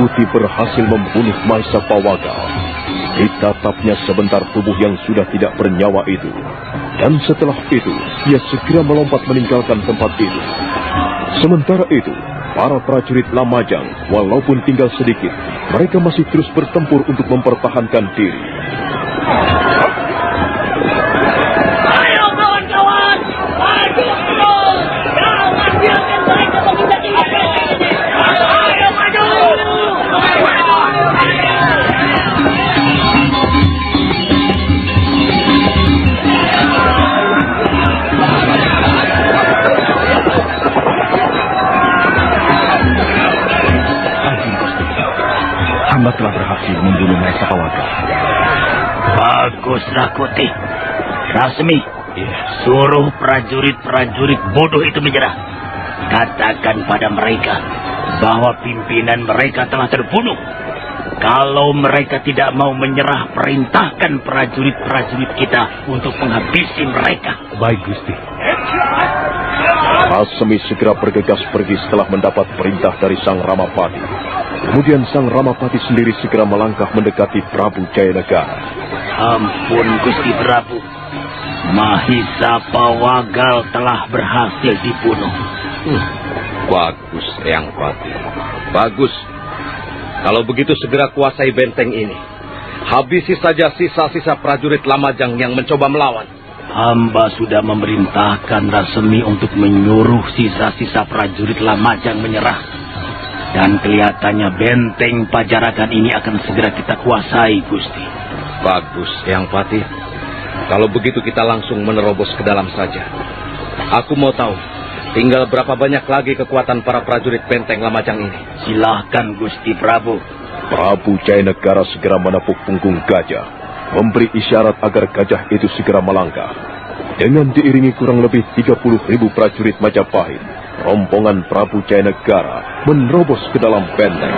Putih berhasil membunuh Mahisa Pawagal. Ditatapnya sebentar tubuh yang sudah tidak bernyawa itu. Dan setelah itu, ia segera melompat meninggalkan tempat itu. Sementara itu, para prajurit Lamajang, walaupun tinggal sedikit, mereka masih terus bertempur untuk mempertahankan diri. Ayo kawan-kawan, maju terus! Jangan biarkan mereka menginjak kita! Ayo maju! Hamba telah berhasil membunuh Mahisa Pawagal. Bagus, Rakuti. Rasmi, suruh prajurit-prajurit bodoh itu menyerah. Katakan pada mereka bahwa pimpinan mereka telah terbunuh. Kalau mereka tidak mau menyerah, perintahkan prajurit-prajurit kita untuk menghabisi mereka. Baik, Gusti. Rasmi segera bergegas pergi setelah mendapat perintah dari Sang Ramapati. Kemudian Sang Ramapati sendiri segera melangkah mendekati Prabu Jayanegara. Ampun, Gusti Prabu. Mahisa Pawagal telah berhasil dibunuh. Bagus, Eyang Pati. Bagus. Kalau begitu segera kuasai benteng ini. Habisi saja sisa-sisa prajurit Lamajang yang mencoba melawan. Hamba sudah memerintahkan Rasmi untuk menyuruh sisa-sisa prajurit Lamajang menyerah. Dan kelihatannya benteng Pajaragan ini akan segera kita kuasai, Gusti. Bagus, Eyang Pati. Kalau begitu kita langsung menerobos ke dalam saja. Aku mau tahu, tinggal berapa banyak lagi kekuatan para prajurit benteng Lamajang ini. Silahkan, Gusti Prabu. Prabu Jayanegara segera menepuk punggung gajah, memberi isyarat agar gajah itu segera melangkah. Dengan diiringi kurang lebih 30.000 prajurit Majapahit, rombongan Prabu Jayanegara menerobos ke dalam benteng.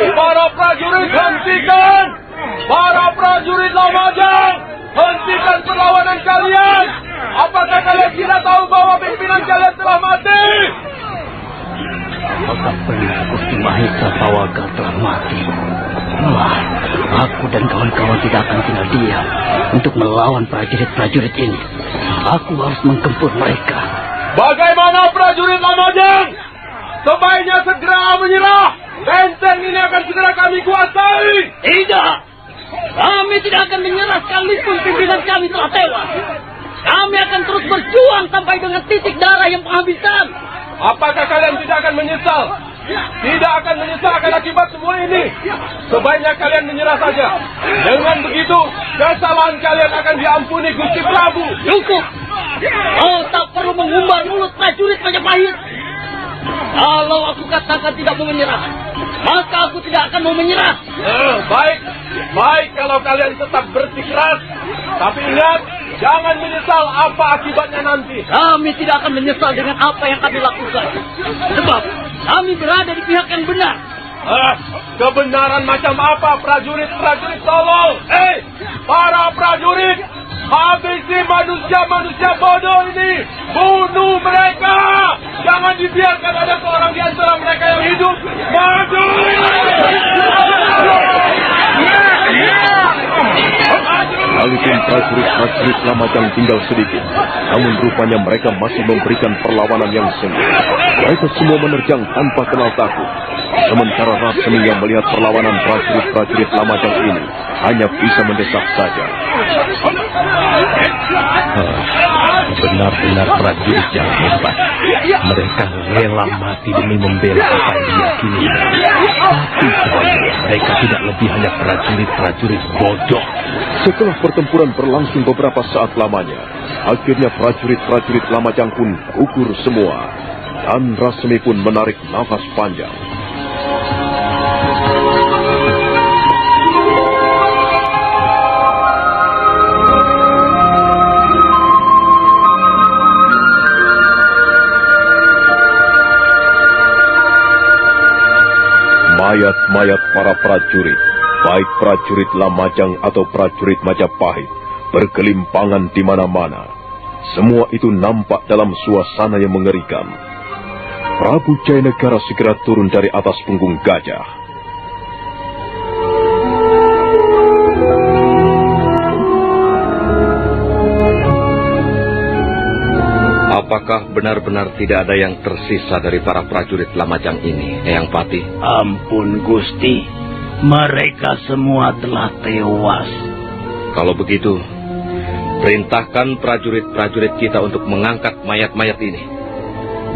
Para prajurit, hentikan! Para prajurit Lamajang, hentikan perlawanan kalian! Apakah kalian tidak tahu bahwa pimpinan kalian telah mati? Apakah benar Gusti Mahisa Pawagal telah mati? Wah, aku dan kawan-kawan tidak akan tinggal diam untuk melawan prajurit-prajurit ini. Aku harus menggempur mereka. Bagaimana prajurit Lamajang? Sebaiknya segera menyerah! Benteng ini akan segera kami kuasai! Tidak! Kami tidak akan menyerah sekalipun pimpinan kami telah tewas. Kami akan terus berjuang sampai dengan titik darah yang penghabisan. Apakah kalian tidak akan menyesal? Tidak akan menyesal akan akibat semua ini. Sebaiknya kalian menyerah saja. Dengan begitu, kesalahan kalian akan diampuni Gusti Prabu. Cukup! Kau tak perlu mengumbar mulut prajurit Majapahit. Kalau aku katakan tidak mau menyerah, maka aku tidak akan mau menyerah. Baik. Baik kalau kalian tetap bersikeras. Tapi ingat, jangan menyesal apa akibatnya nanti. Kami tidak akan menyesal dengan apa yang kami lakukan. Sebab kami berada di pihak yang benar. Kebenaran macam apa prajurit-prajurit tolol? Para prajurit, habisi manusia-manusia bodoh ini. Bunuh mereka. Jangan dibiarkan ada seorang di antara mereka yang hidup. Maju! Sekalipun prajurit-prajurit Lamajang tinggal sedikit, namun rupanya mereka masih memberikan perlawanan yang sengit. Mereka semua menerjang tanpa kenal takut. Sementara Rasmi yang melihat perlawanan prajurit-prajurit Lamajang ini hanya bisa mendesak saja. Benar-benar prajurit yang hebat. Mereka rela mati demi membela apa yang diyakini. Tapi sebenarnya mereka tidak lebih hanya prajurit-prajurit bodoh. Setelah pertempuran berlangsung beberapa saat lamanya, akhirnya prajurit-prajurit Lamajang pun gugur semua. Dan Rasmi pun menarik nafas panjang. Mayat-mayat para prajurit, baik prajurit Lamajang atau prajurit Majapahit, bergelimpangan di mana-mana. Semua itu nampak dalam suasana yang mengerikan. Prabu Jayanegara segera turun dari atas punggung gajah. Apakah benar-benar tidak ada yang tersisa dari para prajurit Lamajang ini, Eyang Pati? Ampun Gusti, mereka semua telah tewas. Kalau begitu, perintahkan prajurit-prajurit kita untuk mengangkat mayat-mayat ini.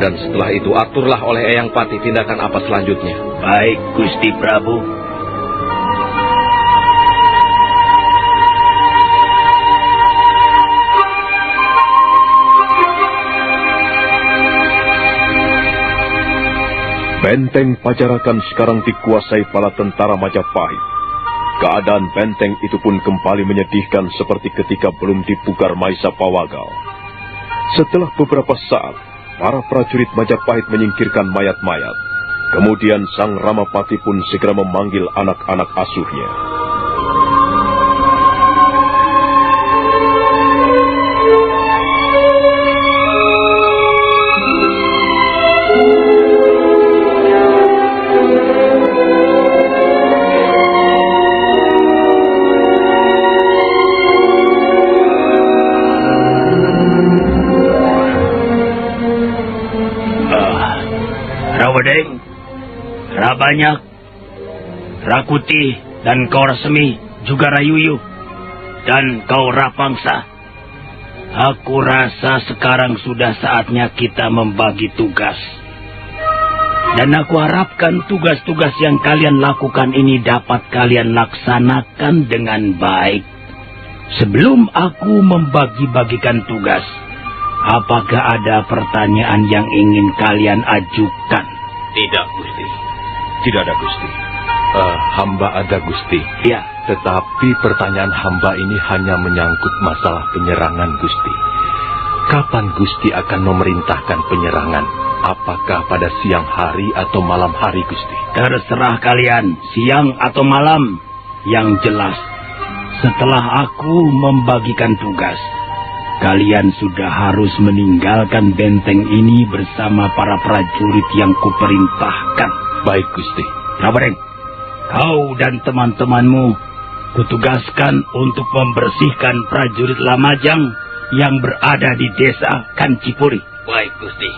Dan setelah itu aturlah oleh Eyang Pati tindakan apa selanjutnya. Baik Gusti Prabu. Benteng Pajarakan sekarang dikuasai para tentara Majapahit. Keadaan benteng itu pun kembali menyedihkan seperti ketika belum dipugar Maisa Pawagal. Setelah beberapa saat, para prajurit Majapahit menyingkirkan mayat-mayat. Kemudian Sang Ramapati pun segera memanggil anak-anak asuhnya. Rawadeng, Rabanyak, Rakuti, dan kau Rasemi, juga Rayuyu, dan kau Rapangsa. Aku rasa sekarang sudah saatnya kita membagi tugas. Dan aku harapkan tugas-tugas yang kalian lakukan ini dapat kalian laksanakan dengan baik. Sebelum aku membagi-bagikan tugas, apakah ada pertanyaan yang ingin kalian ajukan? Tidak, Gusti. Tidak ada, Gusti. Hamba ada, Gusti. Ya. Tetapi pertanyaan hamba ini hanya menyangkut masalah penyerangan, Gusti. Kapan Gusti akan memerintahkan penyerangan? Apakah pada siang hari atau malam hari, Gusti? Terserah kalian, siang atau malam. Yang jelas, setelah aku membagikan tugas, kalian sudah harus meninggalkan benteng ini bersama para prajurit yang kuperintahkan. Baik, Gusti. Rabareng, kau dan teman-temanmu kutugaskan untuk membersihkan prajurit Lamajang yang berada di desa Kancipuri. Baik, Gusti.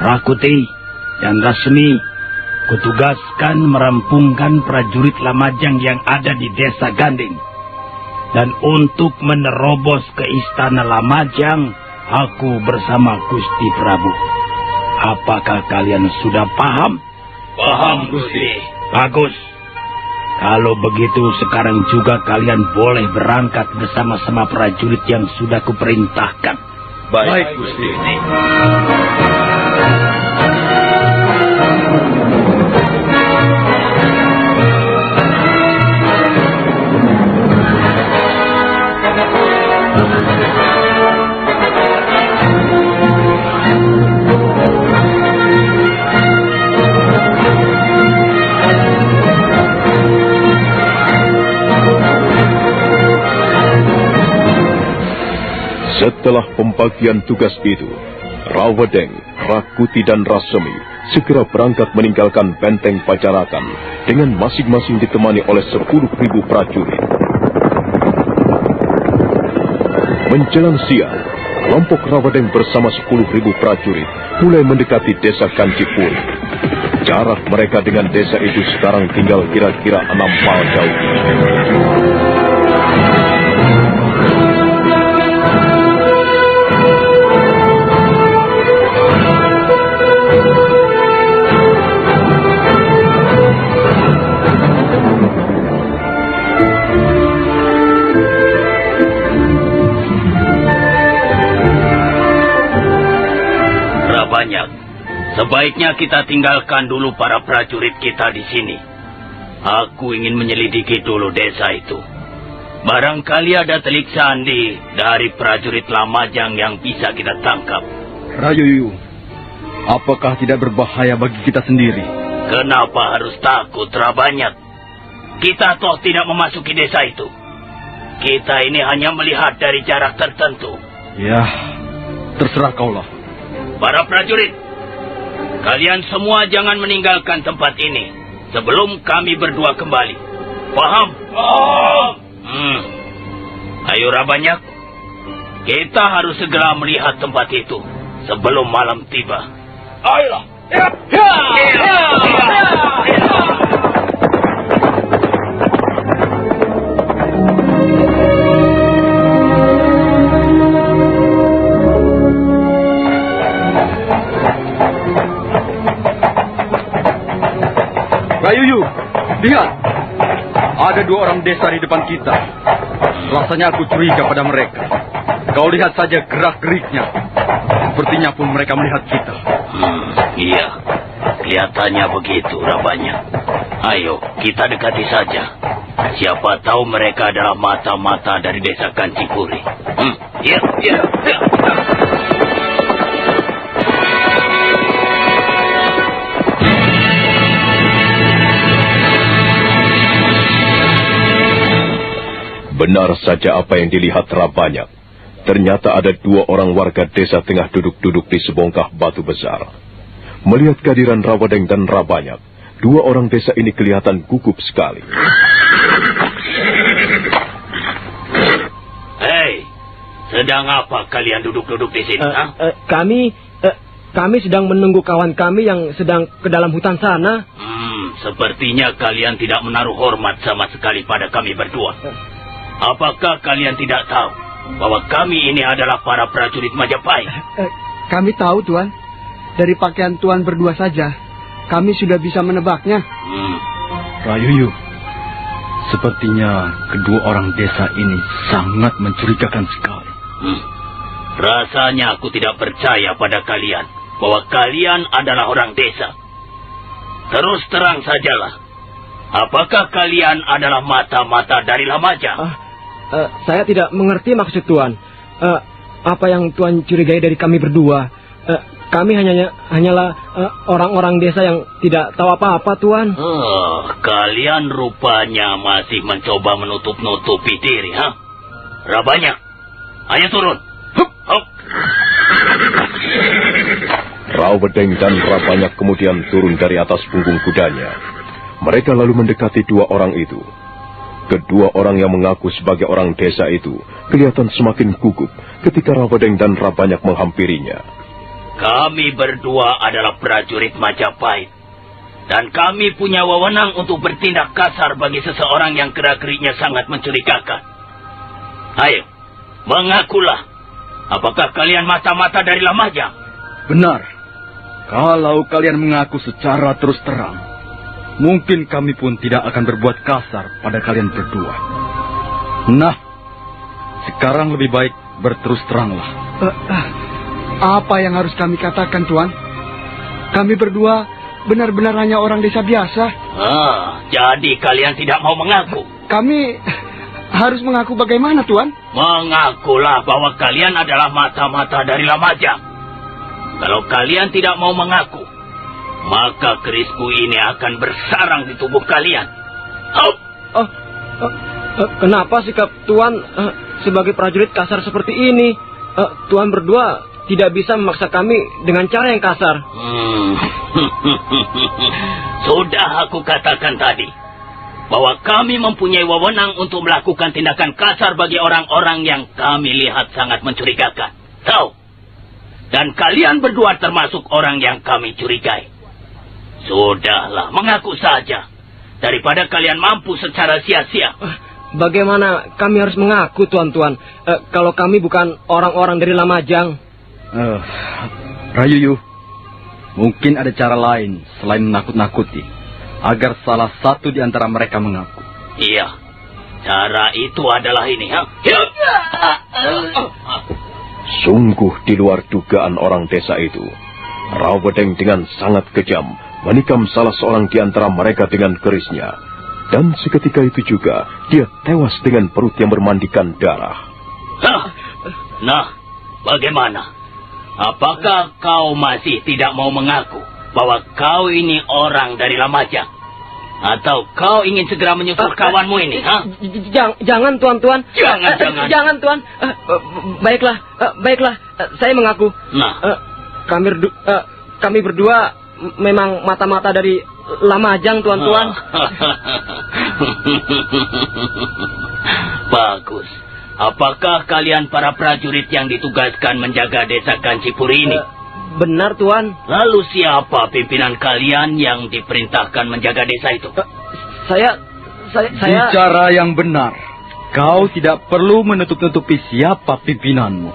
Rakuti dan Rasmi kutugaskan merampungkan prajurit Lamajang yang ada di desa Ganding. Dan untuk menerobos ke istana Lamajang, aku bersama Gusti Prabu. Apakah kalian sudah paham? Paham, Gusti. Bagus. Kalau begitu sekarang juga kalian boleh berangkat bersama-sama prajurit yang sudah kuperintahkan. Baik, Gusti. Setelah pembagian tugas itu, Rawadeng, Rakuti, dan Rasemi segera berangkat meninggalkan benteng Pajarakan dengan masing-masing ditemani oleh 10.000 prajurit. Menjelang siang, kelompok Rawadeng bersama 10.000 prajurit mulai mendekati desa Kancipuri. Jarak mereka dengan desa itu sekarang tinggal kira-kira 6 mil jauh. Sebaiknya kita tinggalkan dulu para prajurit kita di sini. Aku ingin menyelidiki dulu desa itu. Barangkali ada telik sandi dari prajurit Lamajang yang bisa kita tangkap. Rayuyu, apakah tidak berbahaya bagi kita sendiri Kenapa harus takut, Rabanyak? Kita toh tidak memasuki desa itu. Kita ini hanya melihat dari jarak tertentu. Ya, terserah kaulah. Para prajurit, kalian semua jangan meninggalkan tempat ini sebelum kami berdua kembali. Paham? Paham. Ayo Rabanyak, kita harus segera melihat tempat itu sebelum malam tiba. Ayolah. Rayuyu, lihat. Ada 2 orang desa di depan kita. Rasanya aku curiga pada mereka. Kau lihat saja gerak-geriknya. Sepertinya pun mereka melihat kita. Iya, kelihatannya begitu, Rabanyak. Ayo, kita dekati saja. Siapa tahu mereka adalah mata-mata dari desa Kancipuri. Iya. Benar saja apa yang dilihat Rabanyak. Ternyata ada 2 orang warga desa tengah duduk-duduk di sebongkah batu besar. Melihat kehadiran Rawadeng dan Rabanyak, 2 orang desa ini kelihatan gugup sekali. Hei, sedang apa kalian duduk-duduk di sini? Kami sedang menunggu kawan kami yang sedang ke dalam hutan sana. Sepertinya kalian tidak menaruh hormat sama sekali pada kami berdua. Apakah kalian tidak tahu bahwa kami ini adalah para prajurit Majapahit? Kami tahu, Tuan. Dari pakaian Tuan berdua saja, kami sudah bisa menebaknya. Rayuyu, sepertinya kedua orang desa ini sangat mencurigakan sekali. Rasanya aku tidak percaya pada kalian bahwa kalian adalah orang desa. Terus terang sajalah. Apakah kalian adalah mata-mata dari Lamajang? Saya tidak mengerti maksud Tuan. Apa yang Tuan curigai dari kami berdua? Kami hanyalah orang-orang desa yang tidak tahu apa-apa, Tuan. Kalian rupanya masih mencoba menutup-nutupi diri, ha? Rabanyak, ayo turun. Rawadeng dan Rabanyak kemudian turun dari atas punggung kudanya. Mereka lalu mendekati 2 orang itu. Kedua orang yang mengaku sebagai orang desa itu kelihatan semakin gugup ketika Rawadeng dan Rabanyak menghampirinya. Kami berdua adalah prajurit Majapahit. Dan kami punya wewenang untuk bertindak kasar bagi seseorang yang gerak-geriknya sangat mencurigakan. Ayo, mengakulah. Apakah kalian mata-mata dari Lamajang? Benar. Kalau kalian mengaku secara terus terang, mungkin kami pun tidak akan berbuat kasar pada kalian berdua. Nah, sekarang lebih baik berterus teranglah. Apa yang harus kami katakan, Tuan? Kami berdua benar-benar hanya orang desa biasa. Jadi kalian tidak mau mengaku? Kami harus mengaku bagaimana, Tuan? Mengakulah bahwa kalian adalah mata-mata dari Lamajang. Kalau kalian tidak mau mengaku, maka kerisku ini akan bersarang di tubuh kalian. Kenapa sikap Tuan sebagai prajurit kasar seperti ini? Tuan berdua tidak bisa memaksa kami dengan cara yang kasar. Sudah aku katakan tadi bahwa kami mempunyai wewenang untuk melakukan tindakan kasar bagi orang-orang yang kami lihat sangat mencurigakan. Tahu? Dan kalian berdua termasuk orang yang kami curigai. Sudahlah, mengaku saja. Daripada kalian mampu secara sia-sia. Bagaimana kami harus mengaku, Tuan-Tuan? Kalau kami bukan orang-orang dari Lamajang. Rayuyu, mungkin ada cara lain selain menakut-nakuti, agar salah satu di antara mereka mengaku. Iya, cara itu adalah ini. Sungguh di luar dugaan orang desa itu. Rawadeng dengan sangat kejam menikam salah seorang di antara mereka dengan kerisnya. Dan seketika itu juga dia tewas dengan perut yang bermandikan darah. Nah, bagaimana? Apakah kau masih tidak mau mengaku bahwa kau ini orang dari Lamajang? Atau kau ingin segera menyusul kawanmu ini? Ha? Jangan, Tuan. Jangan. Jangan, Tuan. Baiklah. Saya mengaku. Nah, kami berdua memang mata-mata dari Lamajang, Tuan. Bagus. Apakah kalian para prajurit yang ditugaskan menjaga desa Kancipuri ini? Benar, Tuan. Lalu siapa pimpinan kalian yang diperintahkan menjaga desa itu? Saya... Bicara yang benar. Kau tidak perlu menutup-nutupi siapa pimpinanmu.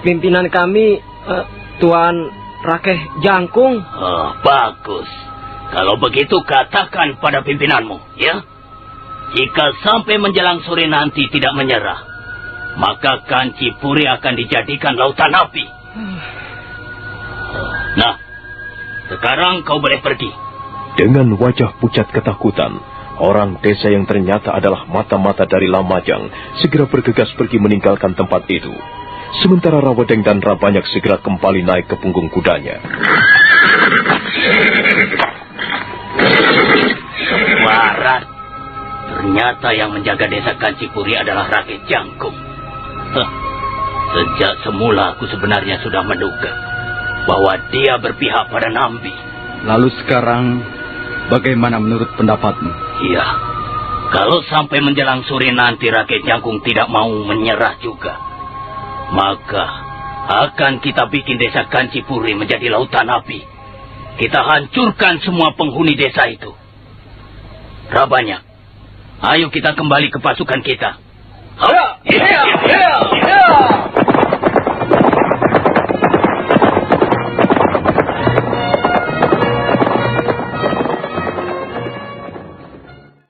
Pimpinan kami, Tuan Rakeh Jangkung. Oh, bagus. Kalau begitu katakan pada pimpinanmu, ya. Jika sampai menjelang sore nanti tidak menyerah, maka Kancipuri akan dijadikan lautan api. Nah, sekarang kau boleh pergi. Dengan wajah pucat ketakutan, orang desa yang ternyata adalah mata-mata dari Lamajang segera bergegas pergi meninggalkan tempat itu. Sementara Rawedeng dan Rabanyak segera kembali naik ke punggung kudanya. Warat. Ternyata yang menjaga desa Kancipuri adalah Rakeh Jangkung. Sejak semula aku sebenarnya sudah menduga bahwa dia berpihak pada Nambi. Lalu sekarang, bagaimana menurut pendapatmu? Iya, kalau sampai menjelang sore nanti Rakeh Jangkung tidak mau menyerah juga, maka akan kita bikin desa Kancipuri menjadi lautan api. Kita hancurkan semua penghuni desa itu. Rabanyak, ayo kita kembali ke pasukan kita. Ya.